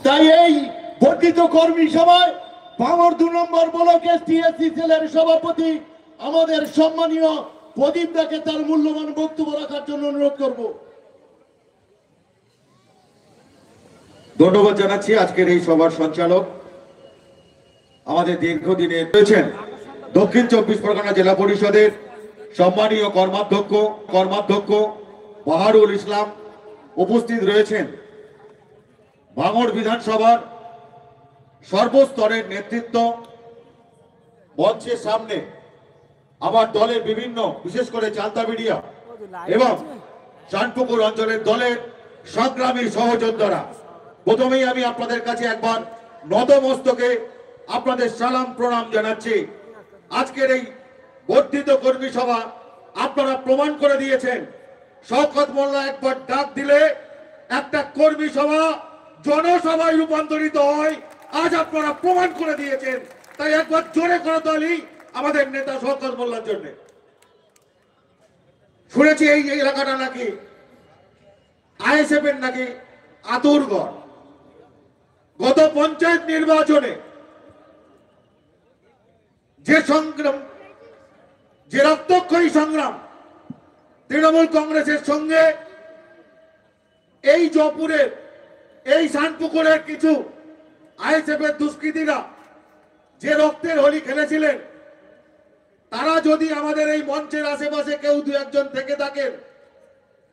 তাই এই বর্ধিত কর্মী সভায় ভাঙড় ২ নম্বর ব্লক এসটি/এসসি সেলের সভাপতি আমাদের সম্মানীয় প্রদীপ দাকে তার মূল্যবান বক্তব্য রাখার জন্য অনুরোধ করব। ধন্যবাদ জানাচ্ছি আজকের এই সভার সঞ্চালক আমাদের দীর্ঘদিনের রয়েছেন দক্ষিণ ২৪ পরগনা জেলা পরিষদের সম্মানীয় কর্মাধ্যক্ষ বাহারুল ইসলাম। উপস্থিত রয়েছেন ভাঙড় বিধানসভার সর্বস্তরের নেতৃত্ব। মঞ্চের সামনে আমার দলের বিভিন্ন বিশেষ করে চালতাবিড়িয়া এবং চানপুকুর অঞ্চলের দলের সংগ্রামী সহযোদ্ধারা। প্রথমেই আমি আপনাদের কাছে একবার নতমস্তকে আপনাদের সালাম প্রণাম জানাচ্ছি। আজকের এই বর্ধিত কর্মী সভা আপনারা প্রমাণ করে দিয়েছেন। শওকত মোল্লা একবার ডাক দিলে একটা কর্মী সভা জনসভায় রূপান্তরিত হয়, আজ আপনারা প্রমাণ করে দিয়েছেন। তাই একবার জোরে করে তালি আমাদের নেতা শওকত মোল্লার জন্য। শুনেছি এই এলাকাটা নাকি আইএসএফ এর নাকি আতুরগড়। গত পঞ্চায়েত নির্বাচনে যে সংগ্রাম, যে রক্তক্ষয়ী সংগ্রাম তৃণমূল কংগ্রেসের সঙ্গে এই জয়পুরের এই শানপুকুরের কিছু আইএসএফ এর দুষ্কৃতীরা যে রক্তের হোলি খেলেছিলেন, তারা যদি আমাদের এই মঞ্চের আশেপাশে কেউ ২-১ থেকে থাকেন,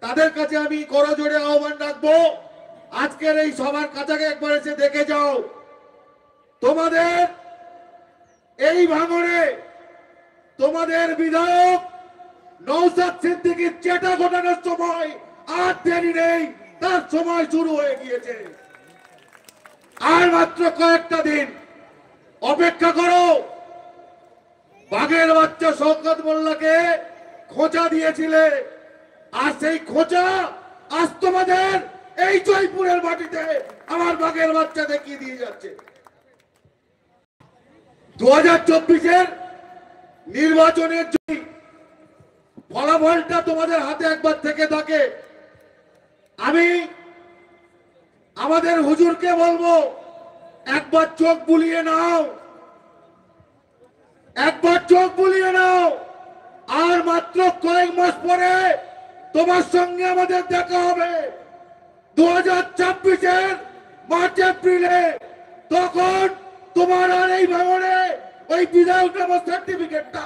তাদের কাছে আমি করজোড়ে আহ্বান রাখবো, আজকের এই সবার কাছে একবার এসে দেখে যাও। তোমাদের এই ভাঙড়ে তোমাদের বিধায়ক নওশাদ সিদ্দিকীর চেটা ঘটানোর সময় আর দেরি নেই, তার সময় শুরু হয়ে গিয়েছে। আর মাত্র কয়েকটা দিন অপেক্ষা করো। বাঘের বাচ্চা শওকত মোল্লাকে খোঁচা দিয়েছিলে, আর সেই খোঁচা আজ তোমাদের এই জয়পুরের মাটিতে আমার বাঘের বাচ্চা দেখিয়ে দিয়ে যাচ্ছে। ২০২৪-এর নির্বাচনের যদি ফলাফলটা তোমাদের হাতে একবার থেকে থাকে, আমি আমাদের হুজুরকে বলবো একবার চোখ বুলিয়ে নাও, একবার চোখ বুলিয়ে নাও। আর মাত্র কয়েক মাস পরে তোমার সঙ্গে আমাদের দেখা হবে ২০২৬-এর মার্চ এপ্রিলে। তখন তোমার আর এই ভাঙড়ে ওই বিধায়ক নামক সার্টিফিকেটটা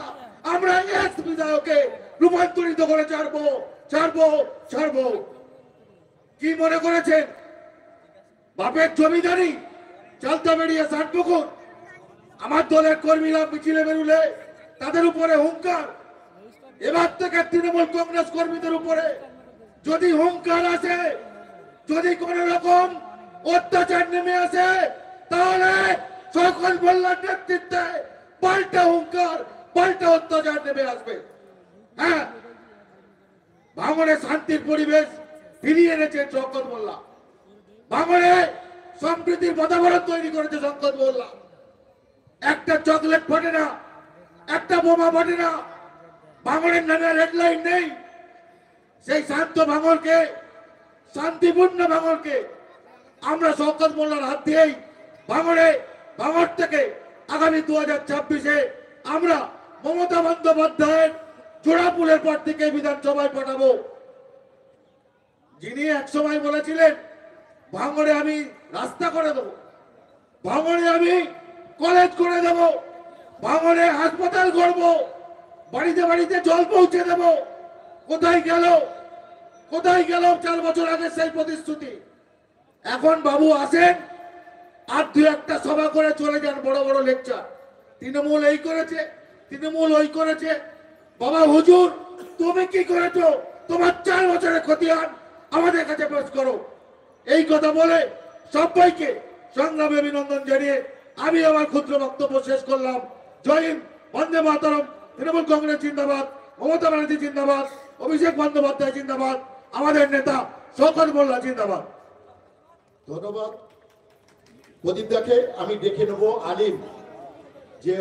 আমরা এস বিধায়কে রূপান্তরিত করে ছাড়বো। কি মনে করেছেন বাপের জমিদারি চালতাবেড়িয়া শানপুকুর? আমার দলের কর্মীরা মিছিলে বেরুলে তাদের উপরে হুঙ্কার। এবার থেকে তৃণমূল কংগ্রেস কর্মীদের উপরে যদি হুঙ্কার আসে, যদি কোন রকম অত্যাচার নেমে আসে, তাহলে শওকত মোল্লার নেতৃত্বে পাল্টা হুঙ্কার, পাল্টা অত্যাচার নেমে আসবে। হ্যাঁ, ভাঙড়ে শান্তির পরিবেশ ফিরিয়ে এনেছে শওকত মোল্লা। ভাঙড়ে সম্প্রীতির বাতাবরণ তৈরি করেছে শওকত মোল্লা। একটা চকলেট ফাটে না, একটা বোমা ফাটে না, ভাঙড়ের নামে হেডলাইন নেই। সেই শান্ত ভাঙড়কে, শান্তিপূর্ণ ভাঙড়কে আমরা শওকত মোল্লার হাত দিয়েই ভাঙড় থেকে আগামী ২০২৬-এ আমরা মমতা বন্দ্যোপাধ্যায়ের জোড়াপুলের পর থেকে বিধানসভায় পাঠাবো। যিনি একসময় বলেছিলেন ভাঙড়ে আমি রাস্তা করে দেবো, ভাঙড়ে আমি কলেজ করে দেব, ভাঙড়ে হাসপাতাল করব, বাড়িতে বাড়িতে জল পৌঁছে দেব। কোথায় গেল ৪ বছর আগে সেই প্রতিশ্রুতি? এখন বাবু আসেন আর ২-১টা সভা করে চলে যান, বড় বড় লেকচার। তৃণমূল এই করেছে, তৃণমূল ওই করেছে। বাবা হুজুর, তুমি কি করেছো? তোমার ৪ বছরের খতিয়ান আমাদের কাছে পেশ করো। এই কথা বলে সবাইকে সংগ্রামে অভিনন্দন জানিয়ে আমি আমার ক্ষুদ্র বক্তব্য শেষ করলাম। জয় হিন্দ, বন্দে মাতরম। তৃণমূল কংগ্রেস জিন্দাবাদ, মমতা ব্যানার্জি জিন্দাবাদ, অভিষেক বন্দ্যোপাধ্যায় জিন্দাবাদ, আমাদের নেতা শওকত মোল্লা জিন্দাবাদ। ধন্যবাদ প্রদীপ দাকে। আমি দেখে নেবো আলিম যে